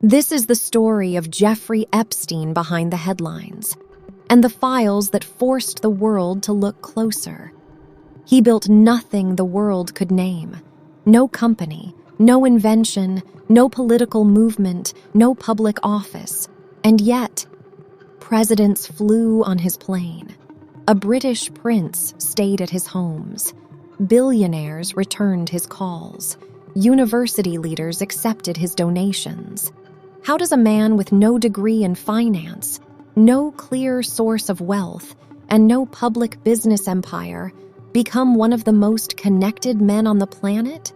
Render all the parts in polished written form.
This is the story of Jeffrey Epstein behind the headlines, and the files that forced the world to look closer. He built nothing the world could name. No company, no invention, no political movement, no public office. And yet, presidents flew on his plane. A British prince stayed at his homes. Billionaires returned his calls. University leaders accepted his donations. How does a man with no degree in finance, no clear source of wealth, and no public business empire become one of the most connected men on the planet?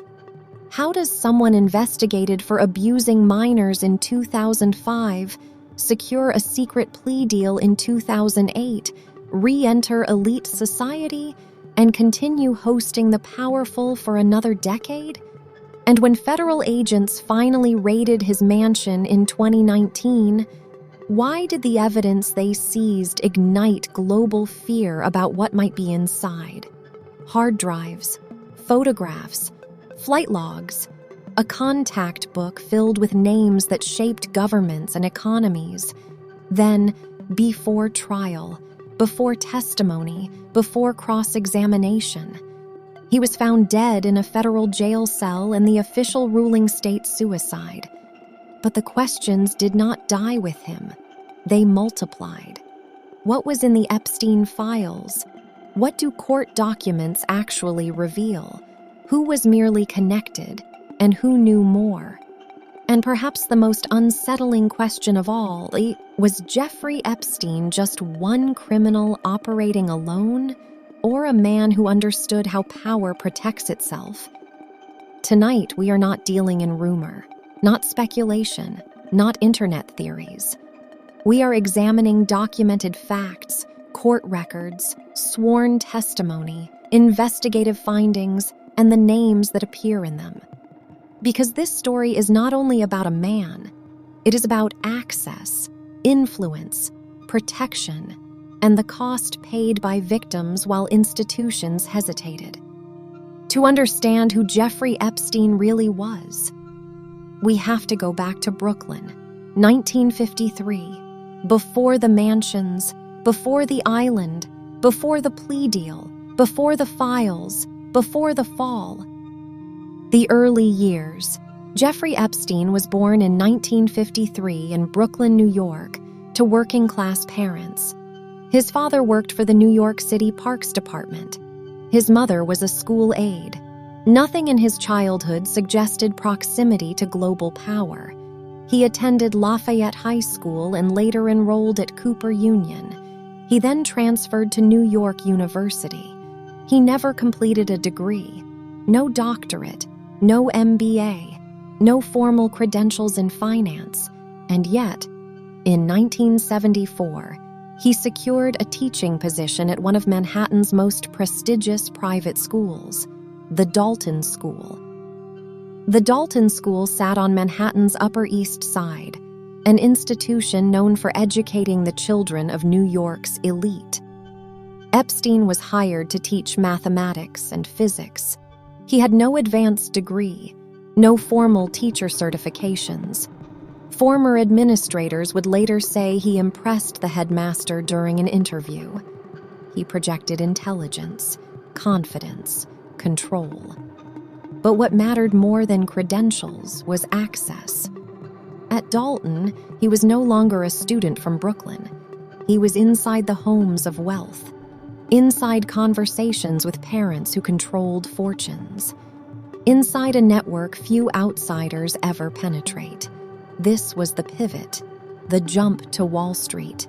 How does someone investigated for abusing minors in 2005 secure a secret plea deal in 2008, re-enter elite society, and continue hosting the powerful for another decade? And when federal agents finally raided his mansion in 2019, why did the evidence they seized ignite global fear about what might be inside? Hard drives, photographs, flight logs, a contact book filled with names that shaped governments and economies. Then, before trial, before testimony, before cross-examination, he was found dead in a federal jail cell, and the official ruling states suicide. But the questions did not die with him. They multiplied. What was in the Epstein files? What do court documents actually reveal? Who was merely connected, and who knew more? And perhaps the most unsettling question of all, was Jeffrey Epstein just one criminal operating alone, or a man who understood how power protects itself? Tonight, we are not dealing in rumor, not speculation, not internet theories. We are examining documented facts, court records, sworn testimony, investigative findings, and the names that appear in them. Because this story is not only about a man, it is about access, influence, protection, and the cost paid by victims while institutions hesitated. To understand who Jeffrey Epstein really was, we have to go back to Brooklyn, 1953, before the mansions, before the island, before the plea deal, before the files, before the fall. The early years. Jeffrey Epstein was born in 1953 in Brooklyn, New York, to working-class parents. His father worked for the New York City Parks Department. His mother was a school aide. Nothing in his childhood suggested proximity to global power. He attended Lafayette High School and later enrolled at Cooper Union. He then transferred to New York University. He never completed a degree, no doctorate, no MBA, no formal credentials in finance, and yet, in 1974, he secured a teaching position at one of Manhattan's most prestigious private schools, the Dalton School. The Dalton School sat on Manhattan's Upper East Side, an institution known for educating the children of New York's elite. Epstein was hired to teach mathematics and physics. He had no advanced degree, no formal teacher certifications. Former administrators would later say he impressed the headmaster during an interview. He projected intelligence, confidence, control. But what mattered more than credentials was access. At Dalton, he was no longer a student from Brooklyn. He was inside the homes of wealth, inside conversations with parents who controlled fortunes, inside a network few outsiders ever penetrate. This was the pivot, the jump to Wall Street.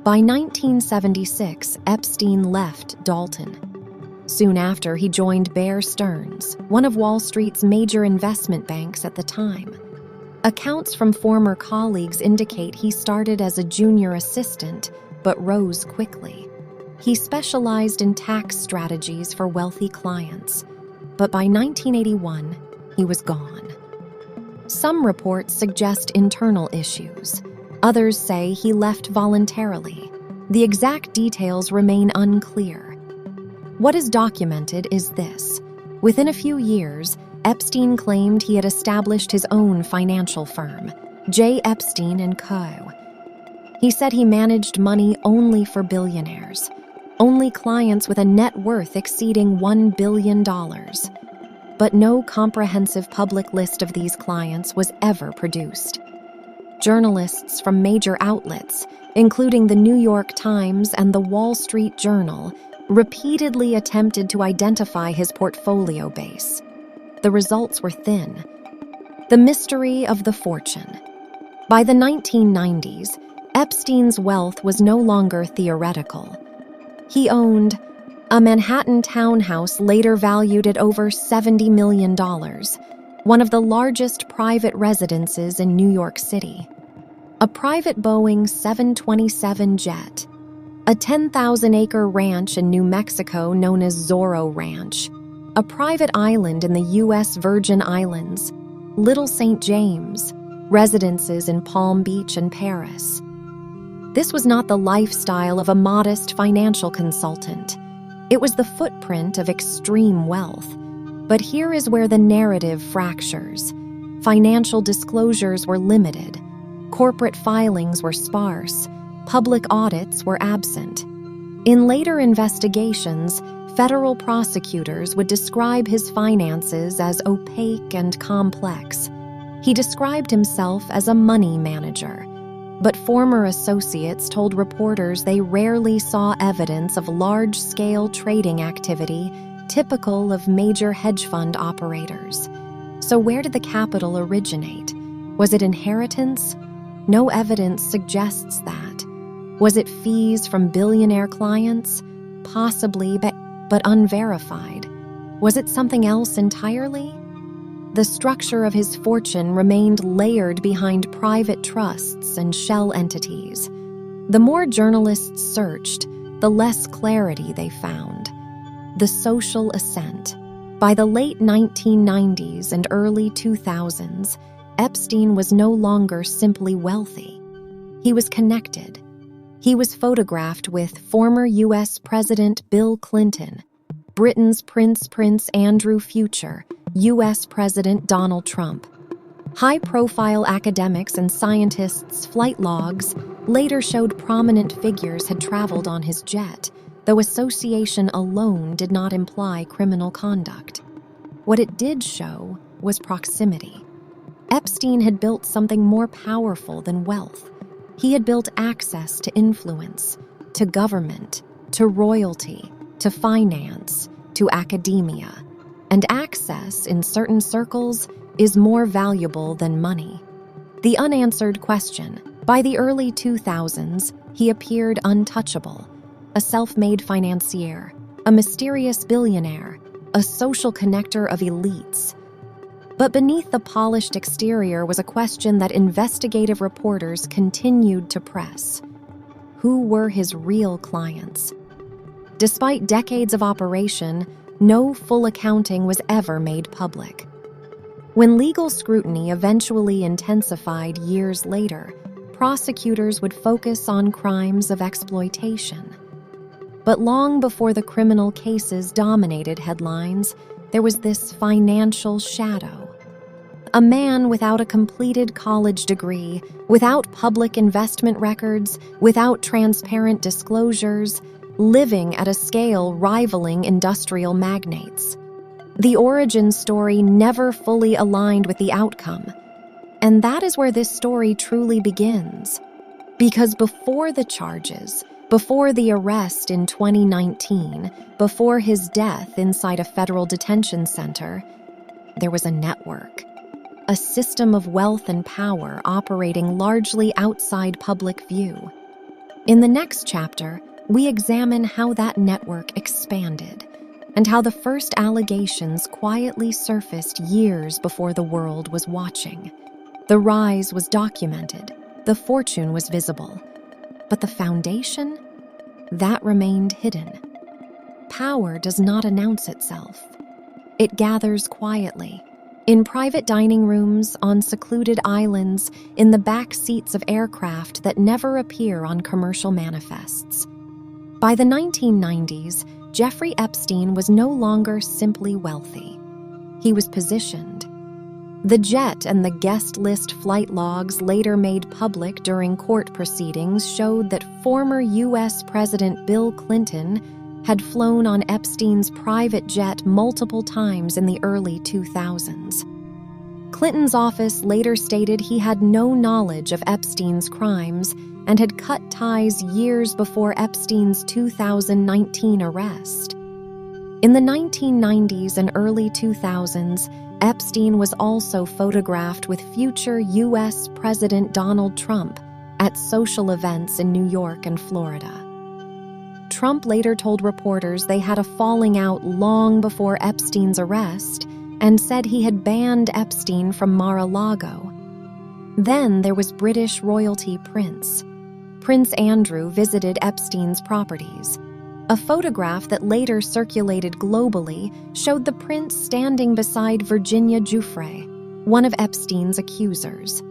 By 1976, Epstein left Dalton. Soon after, he joined Bear Stearns, one of Wall Street's major investment banks at the time. Accounts from former colleagues indicate he started as a junior assistant, but rose quickly. He specialized in tax strategies for wealthy clients, but by 1981, he was gone. Some reports suggest internal issues. Others say he left voluntarily. The exact details remain unclear. What is documented is this. Within a few years, Epstein claimed he had established his own financial firm, J. Epstein and Co. He said he managed money only for billionaires, only clients with a net worth exceeding $1 billion. But no comprehensive public list of these clients was ever produced. Journalists from major outlets, including the New York Times and the Wall Street Journal, repeatedly attempted to identify his portfolio base. The results were thin. The mystery of the fortune. By the 1990s, Epstein's wealth was no longer theoretical. He owned a Manhattan townhouse later valued at over $70 million, one of the largest private residences in New York City, a private Boeing 727 jet, a 10,000-acre ranch in New Mexico known as Zorro Ranch, a private island in the U.S. Virgin Islands, Little St. James, residences in Palm Beach and Paris. This was not the lifestyle of a modest financial consultant. It was the footprint of extreme wealth. But here is where the narrative fractures. Financial disclosures were limited. Corporate filings were sparse. Public audits were absent. In later investigations, federal prosecutors would describe his finances as opaque and complex. He described himself as a money manager. But former associates told reporters they rarely saw evidence of large-scale trading activity typical of major hedge fund operators. So where did the capital originate? Was it inheritance? No evidence suggests that. Was it fees from billionaire clients? Possibly, but unverified. Was it something else entirely? The structure of his fortune remained layered behind private trusts and shell entities. The more journalists searched, the less clarity they found. The social ascent. By the late 1990s and early 2000s, Epstein was no longer simply wealthy. He was connected. He was photographed with former U.S. President Bill Clinton, Britain's Prince Andrew Future, U.S. President Donald Trump. High-profile academics and scientists' flight logs later showed prominent figures had traveled on his jet, though association alone did not imply criminal conduct. What it did show was proximity. Epstein had built something more powerful than wealth. He had built access to influence, to government, to royalty, to finance, to academia. And access, in certain circles, is more valuable than money. The unanswered question. By the early 2000s, he appeared untouchable. A self-made financier, a mysterious billionaire, a social connector of elites. But beneath the polished exterior was a question that investigative reporters continued to press. Who were his real clients? Despite decades of operation, no full accounting was ever made public. When legal scrutiny eventually intensified years later, prosecutors would focus on crimes of exploitation. But long before the criminal cases dominated headlines, there was this financial shadow. A man without a completed college degree, without public investment records, without transparent disclosures, living at a scale rivaling industrial magnates. The origin story never fully aligned with the outcome. And that is where this story truly begins. Because before the charges, before the arrest in 2019, before his death inside a federal detention center, there was a network. A system of wealth and power operating largely outside public view. In the next chapter, we examine how that network expanded and how the first allegations quietly surfaced years before the world was watching. The rise was documented, the fortune was visible, but the foundation? That remained hidden. Power does not announce itself. It gathers quietly, in private dining rooms, on secluded islands, in the back seats of aircraft that never appear on commercial manifests. By the 1990s, Jeffrey Epstein was no longer simply wealthy. He was positioned. The jet and the guest list flight logs later made public during court proceedings showed that former U.S. President Bill Clinton had flown on Epstein's private jet multiple times in the early 2000s. Clinton's office later stated he had no knowledge of Epstein's crimes and had cut ties years before Epstein's 2019 arrest. In the 1990s and early 2000s, Epstein was also photographed with future U.S. President Donald Trump at social events in New York and Florida. Trump later told reporters they had a falling out long before Epstein's arrest and said he had banned Epstein from Mar-a-Lago. Then there was British royalty Prince. Prince Andrew visited Epstein's properties. A photograph that later circulated globally showed the prince standing beside Virginia Giuffre, one of Epstein's accusers.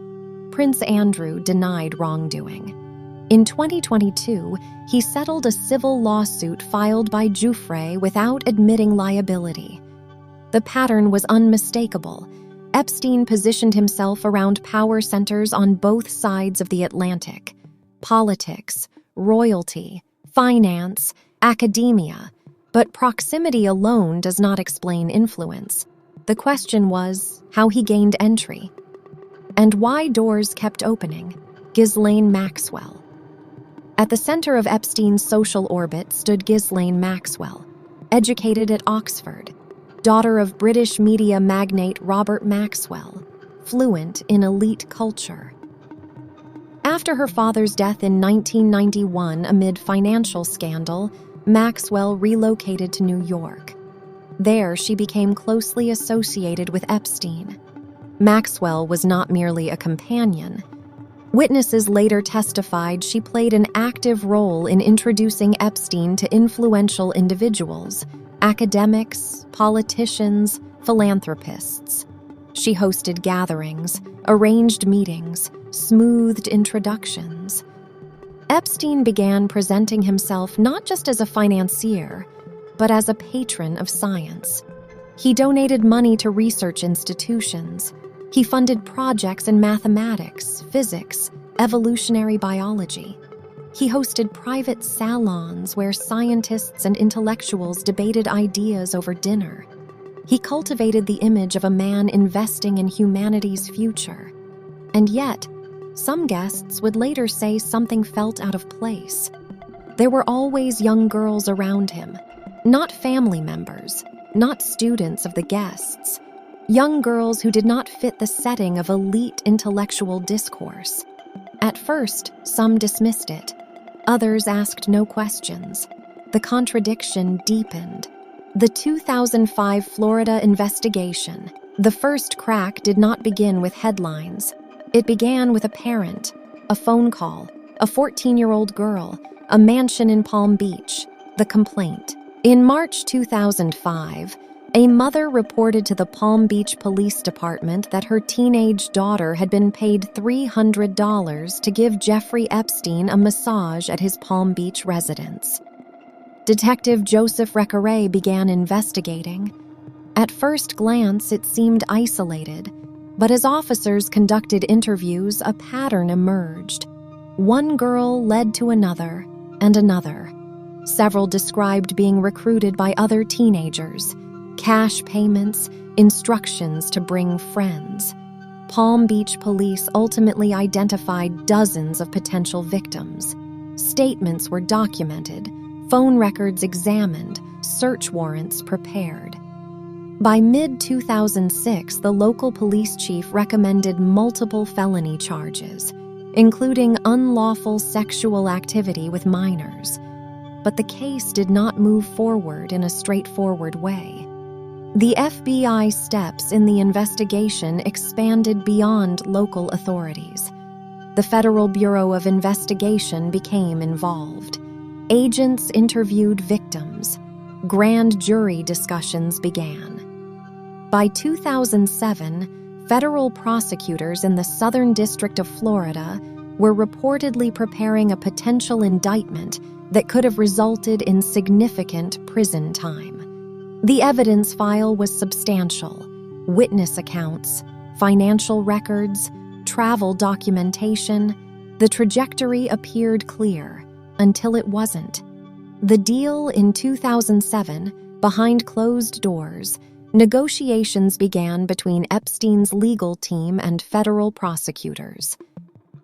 Prince Andrew denied wrongdoing. In 2022, he settled a civil lawsuit filed by Giuffre without admitting liability. The pattern was unmistakable. Epstein positioned himself around power centers on both sides of the Atlantic: politics, royalty, finance, academia, but proximity alone does not explain influence. The question was how he gained entry. And why doors kept opening. Ghislaine Maxwell. At the center of Epstein's social orbit stood Ghislaine Maxwell, educated at Oxford, daughter of British media magnate Robert Maxwell, fluent in elite culture. After her father's death in 1991 amid financial scandal, Maxwell relocated to New York. There, she became closely associated with Epstein. Maxwell was not merely a companion. Witnesses later testified she played an active role in introducing Epstein to influential individuals, academics, politicians, philanthropists. She hosted gatherings, arranged meetings, smoothed introductions. Epstein began presenting himself not just as a financier, but as a patron of science. He donated money to research institutions. He funded projects in mathematics, physics, evolutionary biology. He hosted private salons where scientists and intellectuals debated ideas over dinner. He cultivated the image of a man investing in humanity's future. And yet, some guests would later say something felt out of place. There were always young girls around him, not family members, not students of the guests, young girls who did not fit the setting of elite intellectual discourse. At first, some dismissed it. Others asked no questions. The contradiction deepened. The 2005 Florida investigation, the first crack, did not begin with headlines. It began with a parent, a phone call, a 14-year-old girl, a mansion in Palm Beach, the complaint. In March 2005, a mother reported to the Palm Beach Police Department that her teenage daughter had been paid $300 to give Jeffrey Epstein a massage at his Palm Beach residence. Detective Joseph Recaray began investigating. At first glance, it seemed isolated, but as officers conducted interviews, a pattern emerged. One girl led to another and another. Several described being recruited by other teenagers, cash payments, instructions to bring friends. Palm Beach police ultimately identified dozens of potential victims. Statements were documented, phone records examined, search warrants prepared. By mid-2006, the local police chief recommended multiple felony charges, including unlawful sexual activity with minors. But the case did not move forward in a straightforward way. The FBI steps in the investigation expanded beyond local authorities. The Federal Bureau of Investigation became involved. Agents interviewed victims. Grand jury discussions began. By 2007, federal prosecutors in the Southern District of Florida were reportedly preparing a potential indictment that could have resulted in significant prison time. The evidence file was substantial: witness accounts, financial records, travel documentation, the trajectory appeared clear until it wasn't. The deal in 2007, behind closed doors, negotiations began between Epstein's legal team and federal prosecutors.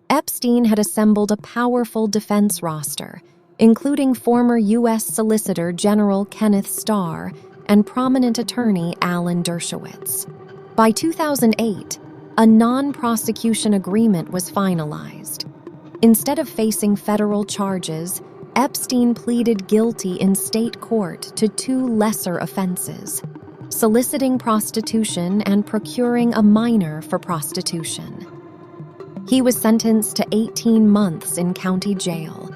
Epstein had assembled a powerful defense roster, including former U.S. Solicitor General Kenneth Starr and prominent attorney Alan Dershowitz. By 2008, a non-prosecution agreement was finalized. Instead of facing federal charges, Epstein pleaded guilty in state court to 2 lesser offenses: soliciting prostitution and procuring a minor for prostitution. He was sentenced to 18 months in county jail.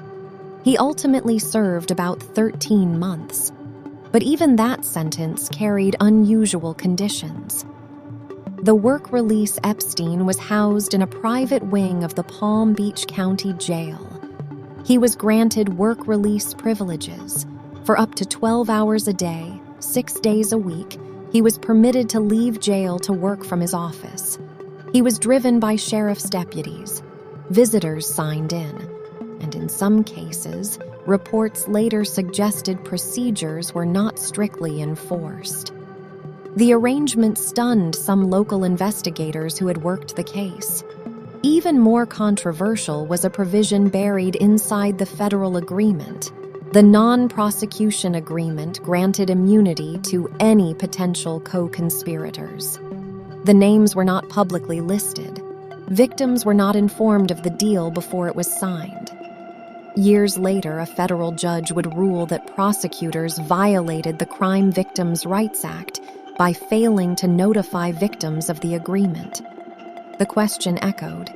He ultimately served about 13 months, but even that sentence carried unusual conditions. The work release Epstein was housed in a private wing of the Palm Beach County Jail. He was granted work release privileges. For up to 12 hours a day, 6 days a week, he was permitted to leave jail to work from his office. He was driven by sheriff's deputies. Visitors signed in, and in some cases, reports later suggested procedures were not strictly enforced. The arrangement stunned some local investigators who had worked the case. Even more controversial was a provision buried inside the federal agreement. The non-prosecution agreement granted immunity to any potential co-conspirators. The names were not publicly listed. Victims were not informed of the deal before it was signed. Years later, a federal judge would rule that prosecutors violated the Crime Victims' Rights Act by failing to notify victims of the agreement. The question echoed: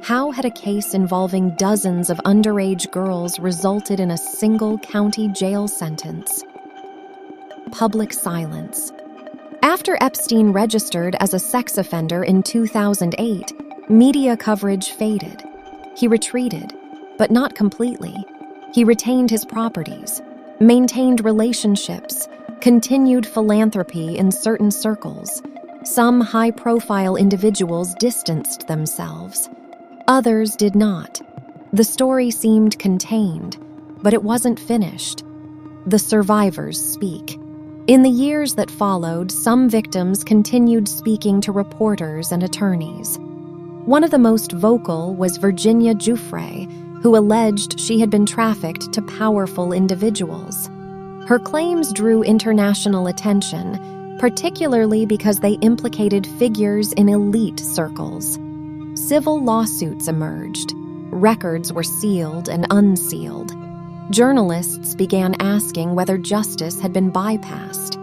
how had a case involving dozens of underage girls resulted in a single county jail sentence? Public silence. After Epstein registered as a sex offender in 2008, media coverage faded. He retreated, but not completely. He retained his properties, maintained relationships, continued philanthropy in certain circles. Some high-profile individuals distanced themselves. Others did not. The story seemed contained, but it wasn't finished. The survivors speak. In the years that followed, some victims continued speaking to reporters and attorneys. One of the most vocal was Virginia Giuffre, who alleged she had been trafficked to powerful individuals. Her claims drew international attention, particularly because they implicated figures in elite circles. Civil lawsuits emerged. Records were sealed and unsealed. Journalists began asking whether justice had been bypassed.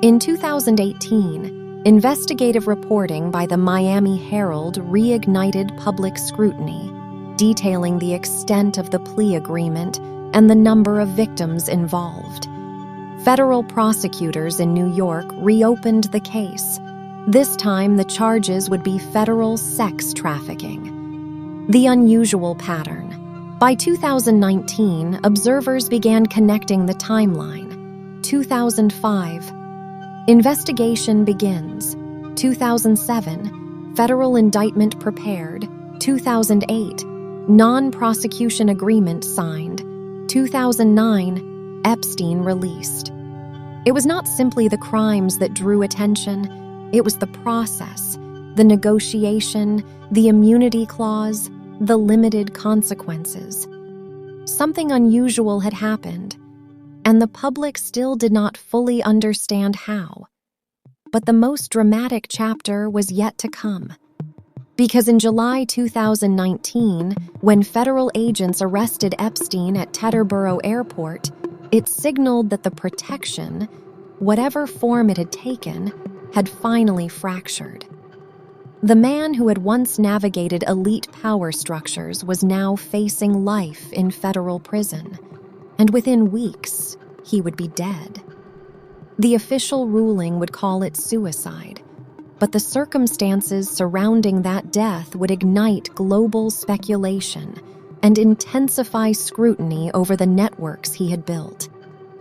In 2018, investigative reporting by the Miami Herald reignited public scrutiny, detailing the extent of the plea agreement and the number of victims involved. Federal prosecutors in New York reopened the case. This time, the charges would be federal sex trafficking. The unusual pattern. By 2019, observers began connecting the timeline. 2005. Investigation begins. 2007. Federal indictment prepared. 2008. Non-prosecution agreement signed. 2009. Epstein released. It was not simply the crimes that drew attention. It was the process, the negotiation, the immunity clause, the limited consequences. Something unusual had happened, and the public still did not fully understand how. But the most dramatic chapter was yet to come. Because in July 2019, when federal agents arrested Epstein at Teterboro Airport, it signaled that the protection, whatever form it had taken, had finally fractured. The man who had once navigated elite power structures was now facing life in federal prison, and within weeks, he would be dead. The official ruling would call it suicide, but the circumstances surrounding that death would ignite global speculation and intensify scrutiny over the networks he had built.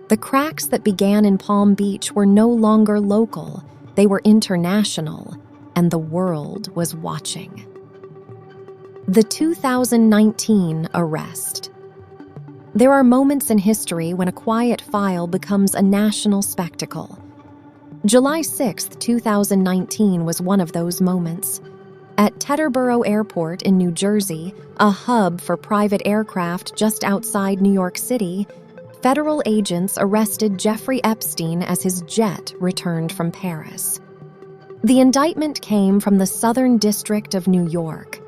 The cracks that began in Palm Beach were no longer local, they were international. and the world was watching. The 2019 arrest. There are moments in history when a quiet file becomes a national spectacle. July 6, 2019 was one of those moments. At Teterboro Airport in New Jersey, a hub for private aircraft just outside New York City, federal agents arrested Jeffrey Epstein as his jet returned from Paris. The indictment came from the Southern District of New York.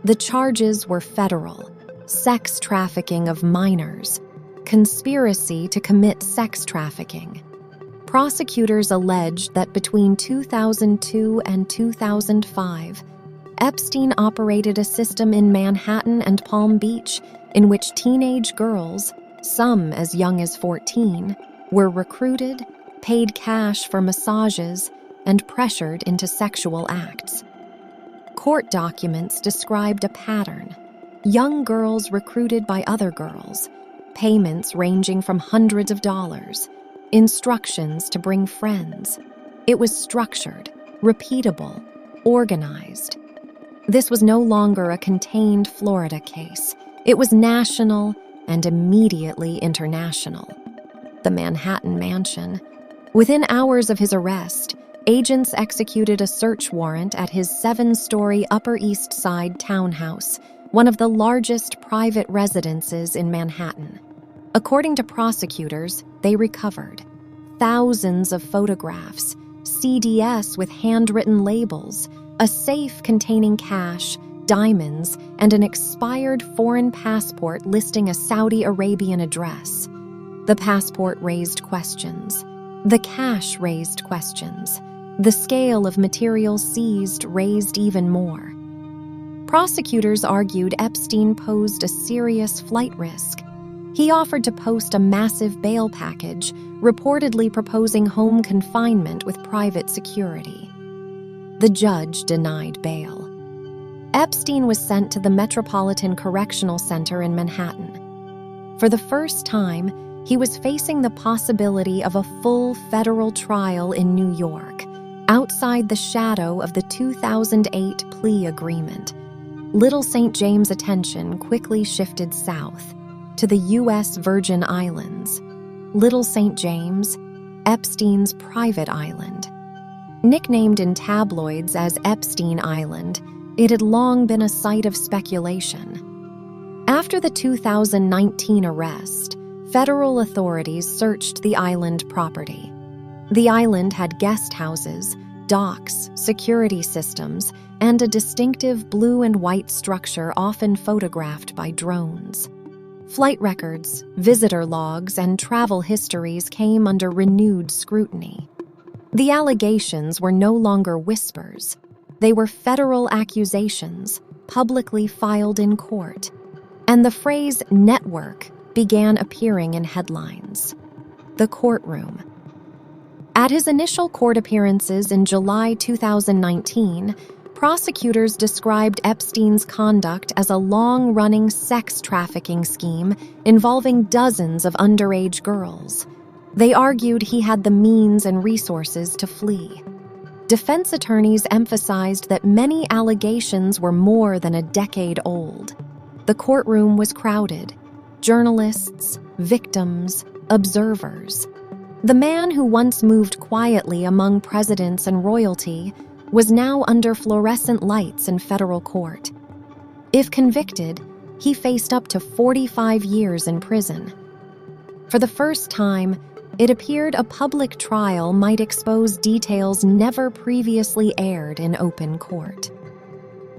The charges were federal: sex trafficking of minors, conspiracy to commit sex trafficking. Prosecutors alleged that between 2002 and 2005, Epstein operated a system in Manhattan and Palm Beach in which teenage girls, some as young as 14, were recruited, paid cash for massages, and pressured into sexual acts. Court documents described a pattern: young girls recruited by other girls, payments ranging from hundreds of dollars, instructions to bring friends. It was structured, repeatable, organized. This was no longer a contained Florida case. It was national and immediately international. The Manhattan Mansion. Within hours of his arrest, agents executed a search warrant at his 7-story Upper East Side townhouse, one of the largest private residences in Manhattan. According to prosecutors, they recovered thousands of photographs, CDs with handwritten labels, a safe containing cash, diamonds, and an expired foreign passport listing a Saudi Arabian address. The passport raised questions. The cash raised questions. The scale of materials seized raised even more. Prosecutors argued Epstein posed a serious flight risk. He offered to post a massive bail package, reportedly proposing home confinement with private security. The judge denied bail. Epstein was sent to the Metropolitan Correctional Center in Manhattan. For the first time, he was facing the possibility of a full federal trial in New York, outside the shadow of the 2008 plea agreement. Little St. James' attention quickly shifted south to the U.S. Virgin Islands. Little St. James, Epstein's private island. Nicknamed in tabloids as Epstein Island, it had long been a site of speculation. After the 2019 arrest, federal authorities searched the island property. The island had guest houses, docks, security systems, and a distinctive blue and white structure often photographed by drones. Flight records, visitor logs, and travel histories came under renewed scrutiny. The allegations were no longer whispers. They were federal accusations, publicly filed in court. And the phrase network began appearing in headlines. The courtroom. At his initial court appearances in July 2019, prosecutors described Epstein's conduct as a long-running sex trafficking scheme involving dozens of underage girls. They argued he had the means and resources to flee. Defense attorneys emphasized that many allegations were more than a decade old. The courtroom was crowded. Journalists, victims, observers. The man who once moved quietly among presidents and royalty was now under fluorescent lights in federal court. If convicted, he faced up to 45 years in prison. For the first time, it appeared a public trial might expose details never previously aired in open court.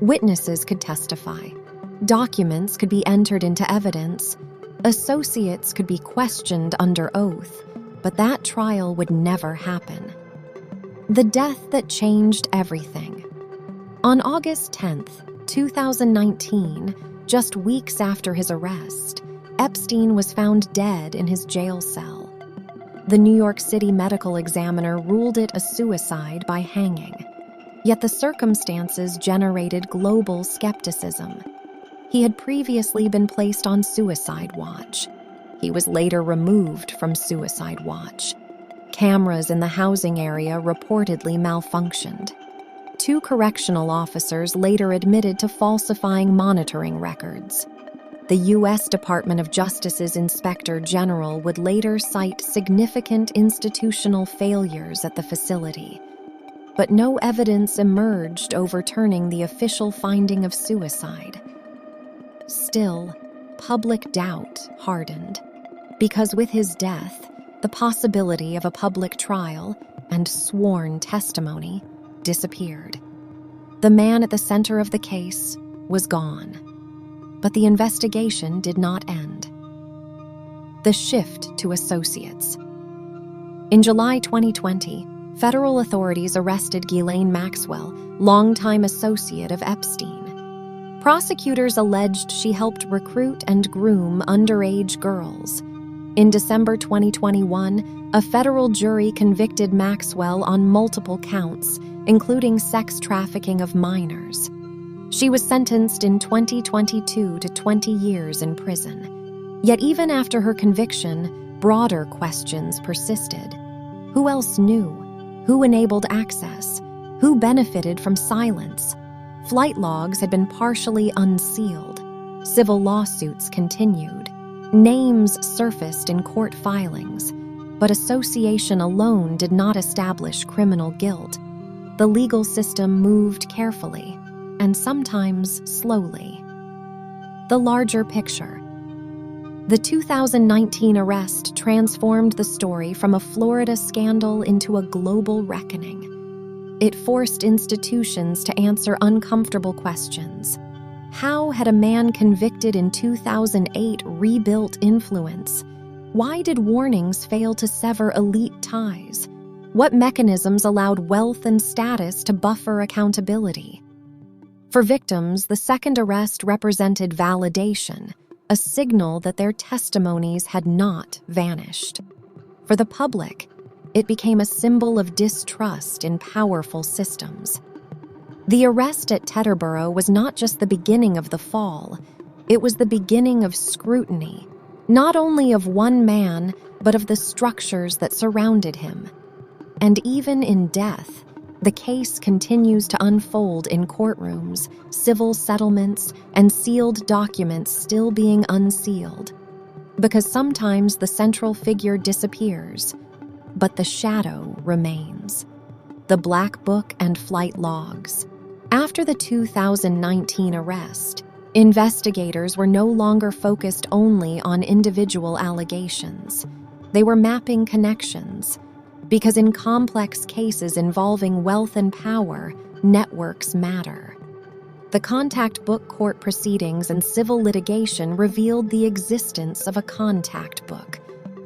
Witnesses could testify. Documents could be entered into evidence. Associates could be questioned under oath, but that trial would never happen. The death that changed everything. On August 10th, 2019, just weeks after his arrest, Epstein was found dead in his jail cell. The New York City medical examiner ruled it a suicide by hanging. Yet the circumstances generated global skepticism. He had previously been placed on suicide watch. He was later removed from suicide watch. Cameras in the housing area reportedly malfunctioned. 2 correctional officers later admitted to falsifying monitoring records. The U.S. Department of Justice's Inspector General would later cite significant institutional failures at the facility, but no evidence emerged overturning the official finding of suicide. Still, public doubt hardened, because with his death, the possibility of a public trial and sworn testimony disappeared. The man at the center of the case was gone. But the investigation did not end. The shift to associates. In July 2020, federal authorities arrested Ghislaine Maxwell, longtime associate of Epstein. Prosecutors alleged she helped recruit and groom underage girls. In December 2021, a federal jury convicted Maxwell on multiple counts, including sex trafficking of minors. She was sentenced in 2022 to 20 years in prison. Yet even after her conviction, broader questions persisted. Who else knew? Who enabled access? Who benefited from silence? Flight logs had been partially unsealed. Civil lawsuits continued. Names surfaced in court filings, but association alone did not establish criminal guilt. The legal system moved carefully, and sometimes slowly. The larger picture. The 2019 arrest transformed the story from a Florida scandal into a global reckoning. It forced institutions to answer uncomfortable questions. How had a man convicted in 2008 rebuilt influence? Why did warnings fail to sever elite ties? What mechanisms allowed wealth and status to buffer accountability? For victims, the second arrest represented validation, a signal that their testimonies had not vanished. For the public, it became a symbol of distrust in powerful systems. The arrest at Teterboro was not just the beginning of the fall, it was the beginning of scrutiny, not only of one man, but of the structures that surrounded him. And even in death, the case continues to unfold in courtrooms, civil settlements, and sealed documents still being unsealed. Because sometimes the central figure disappears, but the shadow remains. The Black Book and flight logs. After the 2019 arrest, investigators were no longer focused only on individual allegations. They were mapping connections. Because in complex cases involving wealth and power, networks matter. The contact book court proceedings and civil litigation revealed the existence of a contact book,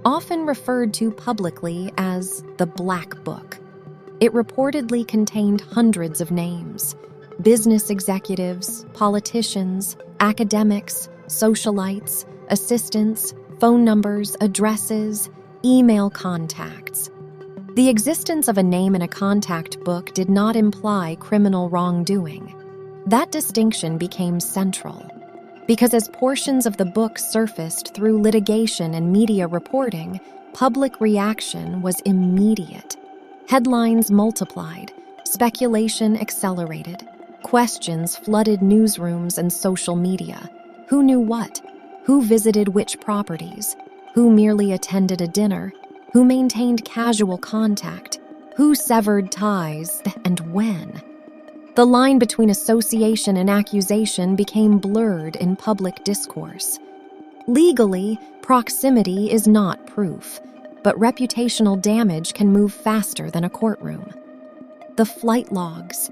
often referred to publicly as the Black Book. It reportedly contained hundreds of names: business executives, politicians, academics, socialites, assistants, phone numbers, addresses, email contacts. The existence of a name in a contact book did not imply criminal wrongdoing. That distinction became central, because as portions of the book surfaced through litigation and media reporting, public reaction was immediate. Headlines multiplied, speculation accelerated, questions flooded newsrooms and social media. Who knew what? Who visited which properties? Who merely attended a dinner? Who maintained casual contact? Who severed ties, and when? The line between association and accusation became blurred in public discourse. Legally, proximity is not proof, but reputational damage can move faster than a courtroom. The flight logs.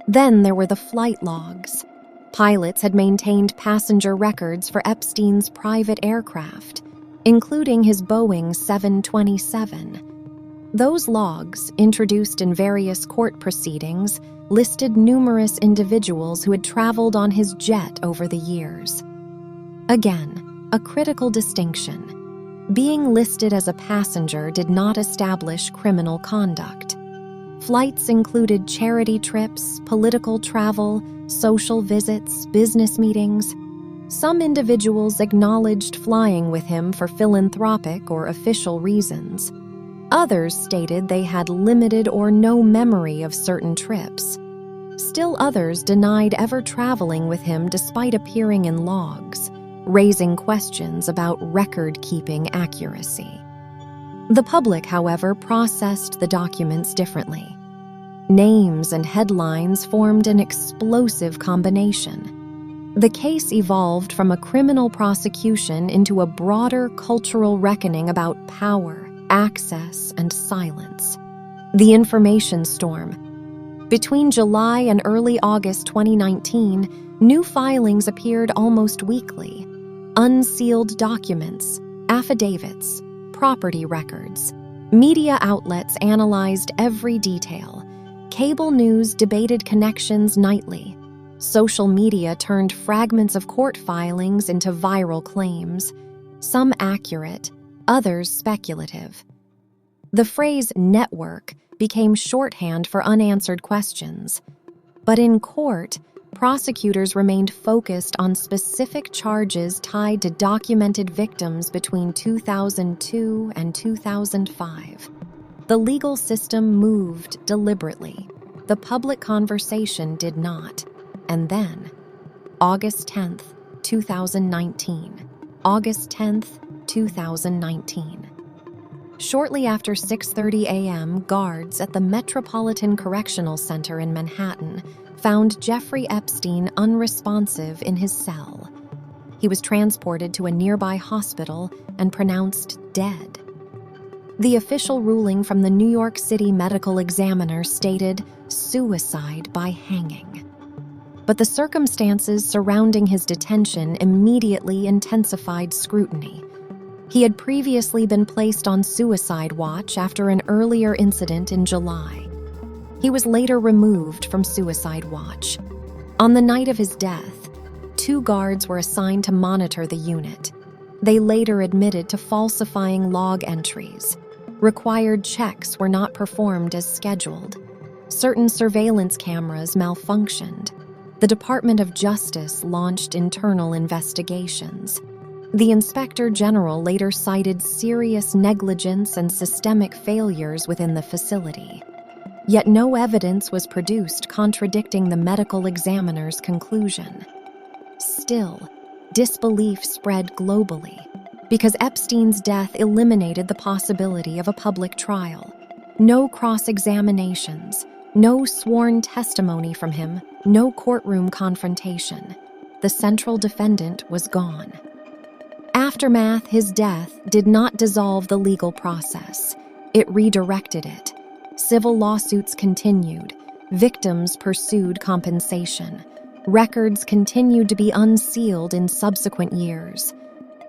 Then there were the flight logs. Pilots had maintained passenger records for Epstein's private aircraft, including his Boeing 727. Those logs, introduced in various court proceedings, listed numerous individuals who had traveled on his jet over the years. Again, a critical distinction. Being listed as a passenger did not establish criminal conduct. Flights included charity trips, political travel, social visits, business meetings. Some individuals acknowledged flying with him for philanthropic or official reasons. Others stated they had limited or no memory of certain trips. Still others denied ever traveling with him despite appearing in logs, raising questions about record-keeping accuracy. The public, however, processed the documents differently. Names and headlines formed an explosive combination. The case evolved from a criminal prosecution into a broader cultural reckoning about power, access, and silence. The information storm. Between July and early August 2019, new filings appeared almost weekly. Unsealed documents, affidavits, property records. Media outlets analyzed every detail. Cable news debated connections nightly. Social media turned fragments of court filings into viral claims, some accurate, others speculative. The phrase network became shorthand for unanswered questions. But in court, prosecutors remained focused on specific charges tied to documented victims between 2002 and 2005. The legal system moved deliberately. The public conversation did not. And then, August 10th, 2019. August 10th, 2019. Shortly after 6:30 a.m., guards at the Metropolitan Correctional Center in Manhattan found Jeffrey Epstein unresponsive in his cell. He was transported to a nearby hospital and pronounced dead. The official ruling from the New York City Medical Examiner stated suicide by hanging. But the circumstances surrounding his detention immediately intensified scrutiny. He had previously been placed on suicide watch after an earlier incident in July. He was later removed from suicide watch. On the night of his death, 2 guards were assigned to monitor the unit. They later admitted to falsifying log entries. Required checks were not performed as scheduled. Certain surveillance cameras malfunctioned. The Department of Justice launched internal investigations. The Inspector General later cited serious negligence and systemic failures within the facility. Yet no evidence was produced contradicting the medical examiner's conclusion. Still, disbelief spread globally because Epstein's death eliminated the possibility of a public trial. No cross-examinations, no sworn testimony from him, no courtroom confrontation. The central defendant was gone. Aftermath, his death did not dissolve the legal process. It redirected it. Civil lawsuits continued. Victims pursued compensation. Records continued to be unsealed in subsequent years.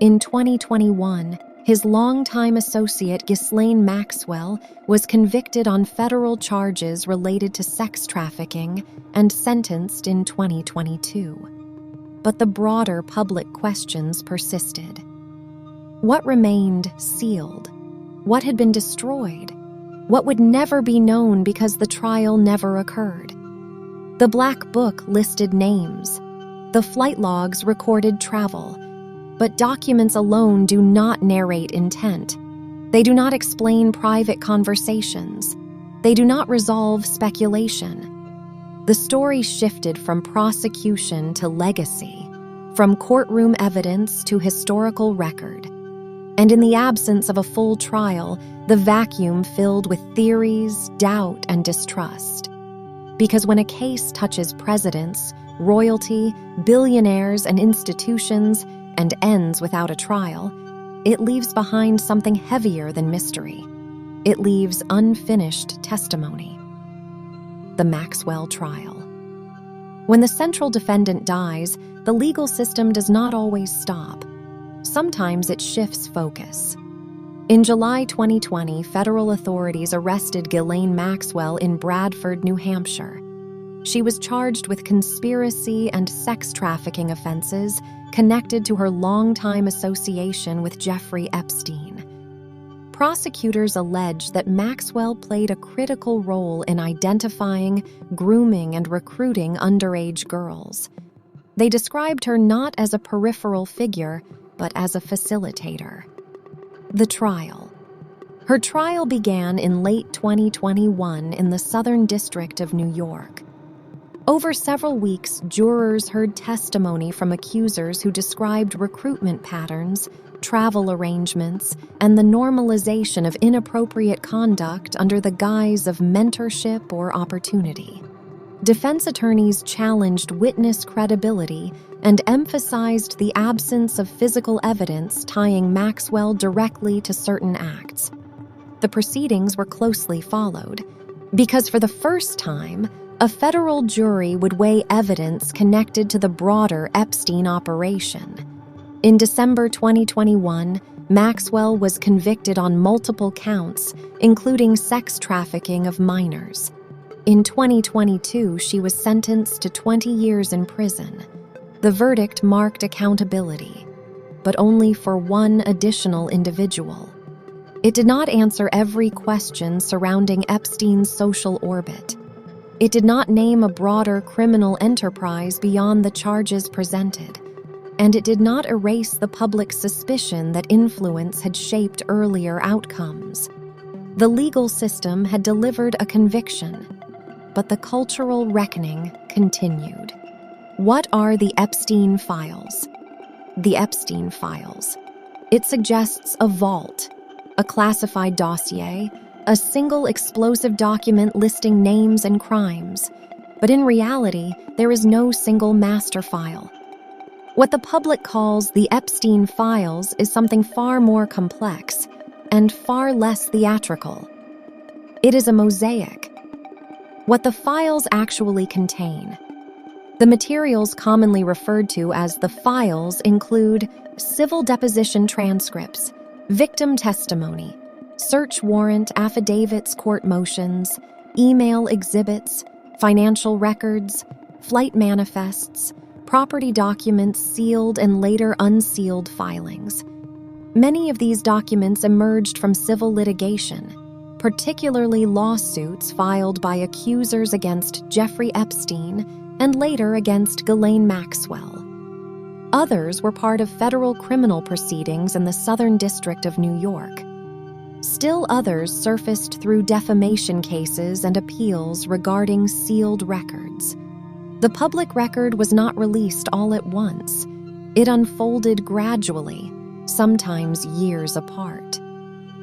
In 2021, his longtime associate Ghislaine Maxwell was convicted on federal charges related to sex trafficking and sentenced in 2022. But the broader public questions persisted. What remained sealed? What had been destroyed? What would never be known because the trial never occurred? The Black Book listed names. The flight logs recorded travel. But documents alone do not narrate intent. They do not explain private conversations. They do not resolve speculation. The story shifted from prosecution to legacy, from courtroom evidence to historical record. And in the absence of a full trial, the vacuum filled with theories, doubt, and distrust. Because when a case touches presidents, royalty, billionaires, and institutions, and ends without a trial, it leaves behind something heavier than mystery. It leaves unfinished testimony. The Maxwell trial. When the central defendant dies, the legal system does not always stop. Sometimes it shifts focus. In July 2020, federal authorities arrested Ghislaine Maxwell in Bradford, New Hampshire. She was charged with conspiracy and sex trafficking offenses connected to her longtime association with Jeffrey Epstein. Prosecutors allege that Maxwell played a critical role in identifying, grooming, and recruiting underage girls. They described her not as a peripheral figure, but as a facilitator. The trial. Her trial began in late 2021 in the Southern District of New York. Over several weeks, jurors heard testimony from accusers who described recruitment patterns, travel arrangements, and the normalization of inappropriate conduct under the guise of mentorship or opportunity. Defense attorneys challenged witness credibility and emphasized the absence of physical evidence tying Maxwell directly to certain acts. The proceedings were closely followed, because for the first time, a federal jury would weigh evidence connected to the broader Epstein operation. In December 2021, Maxwell was convicted on multiple counts, including sex trafficking of minors. In 2022, she was sentenced to 20 years in prison. The verdict marked accountability, but only for one additional individual. It did not answer every question surrounding Epstein's social orbit. It did not name a broader criminal enterprise beyond the charges presented, and it did not erase the public's suspicion that influence had shaped earlier outcomes. The legal system had delivered a conviction, but the cultural reckoning continued. What are the Epstein files? The Epstein files. It suggests a vault, a classified dossier, a single explosive document listing names and crimes. But in reality, there is no single master file. What the public calls the Epstein files is something far more complex and far less theatrical. It is a mosaic. What the files actually contain. The materials commonly referred to as the files include civil deposition transcripts, victim testimony, search warrant affidavits, court motions, email exhibits, financial records, flight manifests, property documents, sealed and later unsealed filings. Many of these documents emerged from civil litigation, particularly lawsuits filed by accusers against Jeffrey Epstein and later against Ghislaine Maxwell. Others were part of federal criminal proceedings in the Southern District of New York. Still others surfaced through defamation cases and appeals regarding sealed records. The public record was not released all at once. It unfolded gradually, sometimes years apart.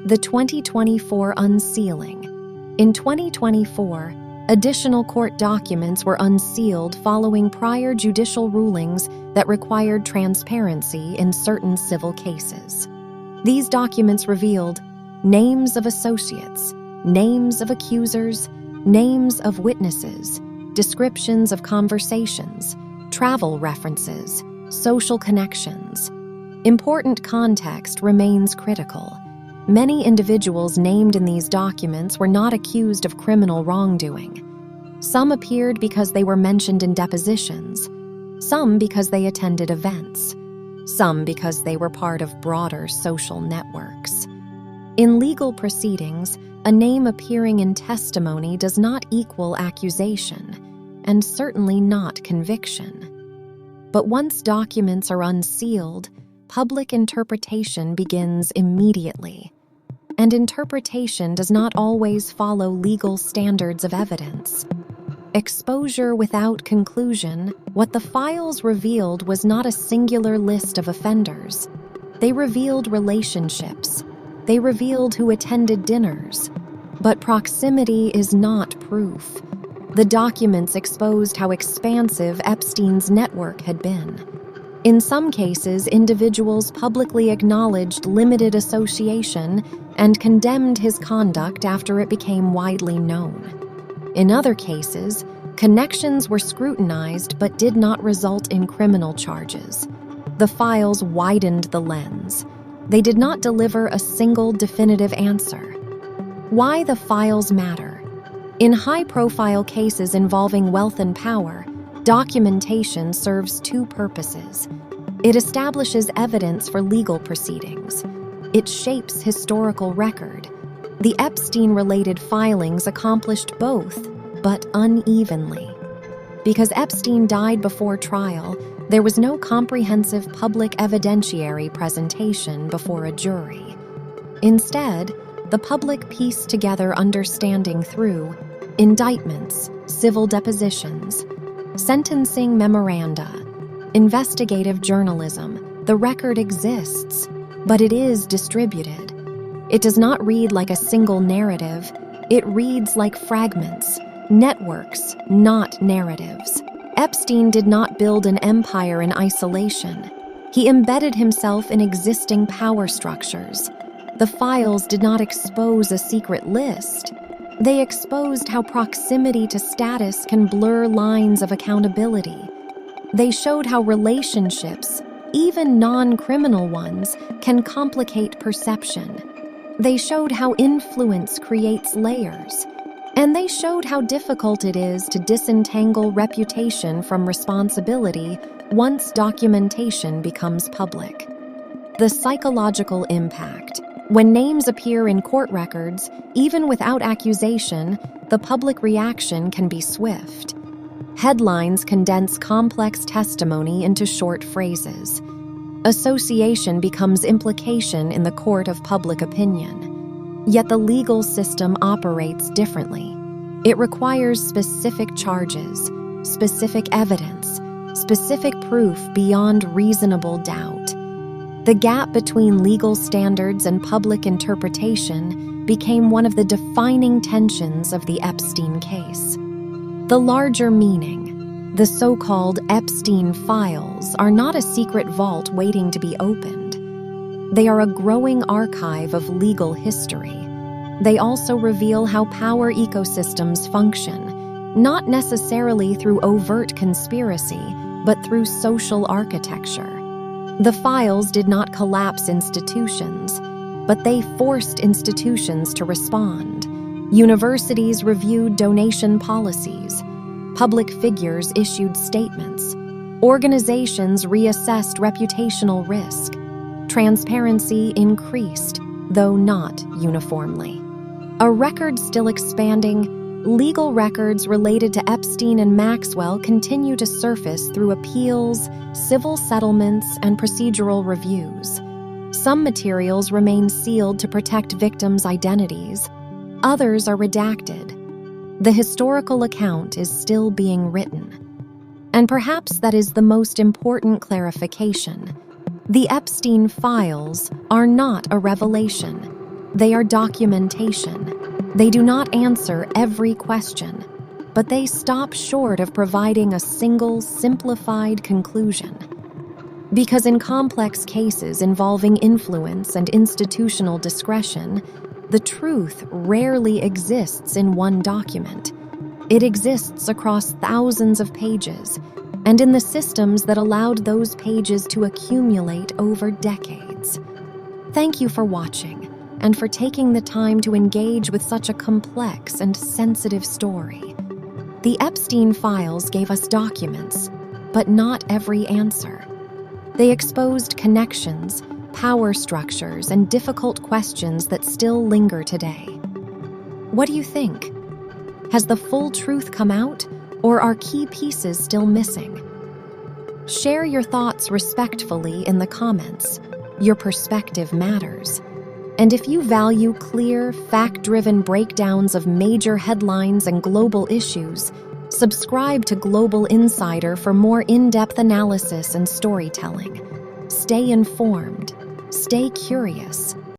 The 2024 unsealing. In 2024, additional court documents were unsealed following prior judicial rulings that required transparency in certain civil cases. These documents revealed names of associates, names of accusers, names of witnesses, descriptions of conversations, travel references, social connections. Important context remains critical. Many individuals named in these documents were not accused of criminal wrongdoing. Some appeared because they were mentioned in depositions, some because they attended events, some because they were part of broader social networks. In legal proceedings, a name appearing in testimony does not equal accusation, and certainly not conviction. But once documents are unsealed, public interpretation begins immediately. And interpretation does not always follow legal standards of evidence. Exposure without conclusion, what the files revealed was not a singular list of offenders. They revealed relationships. They revealed who attended dinners. But proximity is not proof. The documents exposed how expansive Epstein's network had been. In some cases, individuals publicly acknowledged limited association and condemned his conduct after it became widely known. In other cases, connections were scrutinized but did not result in criminal charges. The files widened the lens. They did not deliver a single definitive answer. Why the files matter. In high-profile cases involving wealth and power, documentation serves two purposes. It establishes evidence for legal proceedings. It shapes historical record. The Epstein-related filings accomplished both, but unevenly. Because Epstein died before trial, there was no comprehensive public evidentiary presentation before a jury. Instead, the public pieced together understanding through indictments, civil depositions, Sentencing memoranda, investigative journalism. The record exists, but it is distributed. It does not read like a single narrative. It reads like fragments, networks, not narratives. Epstein did not build an empire in isolation. He embedded himself in existing power structures. The files did not expose a secret list. They exposed how proximity to status can blur lines of accountability. They showed how relationships, even non-criminal ones, can complicate perception. They showed how influence creates layers. And they showed how difficult it is to disentangle reputation from responsibility once documentation becomes public. The psychological impact. When names appear in court records, even without accusation, the public reaction can be swift. Headlines condense complex testimony into short phrases. Association becomes implication in the court of public opinion. Yet the legal system operates differently. It requires specific charges, specific evidence, specific proof beyond reasonable doubt. The gap between legal standards and public interpretation became one of the defining tensions of the Epstein case. The larger meaning, the so-called Epstein files, are not a secret vault waiting to be opened. They are a growing archive of legal history. They also reveal how power ecosystems function, not necessarily through overt conspiracy, but through social architecture. The files did not collapse institutions, but they forced institutions to respond. Universities reviewed donation policies. Public figures issued statements. Organizations reassessed reputational risk. Transparency increased, though not uniformly. A record still expanding, legal records related to Epstein and Maxwell continue to surface through appeals, civil settlements, and procedural reviews. Some materials remain sealed to protect victims' identities. Others are redacted. The historical account is still being written. And perhaps that is the most important clarification. The Epstein files are not a revelation. They are documentation. They do not answer every question, but they stop short of providing a single, simplified conclusion. Because in complex cases involving influence and institutional discretion, the truth rarely exists in one document. It exists across thousands of pages, and in the systems that allowed those pages to accumulate over decades. Thank you for watching, and for taking the time to engage with such a complex and sensitive story. The Epstein files gave us documents, but not every answer. They exposed connections, power structures, and difficult questions that still linger today. What do you think? Has the full truth come out, or are key pieces still missing? Share your thoughts respectfully in the comments. Your perspective matters. And if you value clear, fact-driven breakdowns of major headlines and global issues, subscribe to Global Insider for more in-depth analysis and storytelling. Stay informed, stay curious,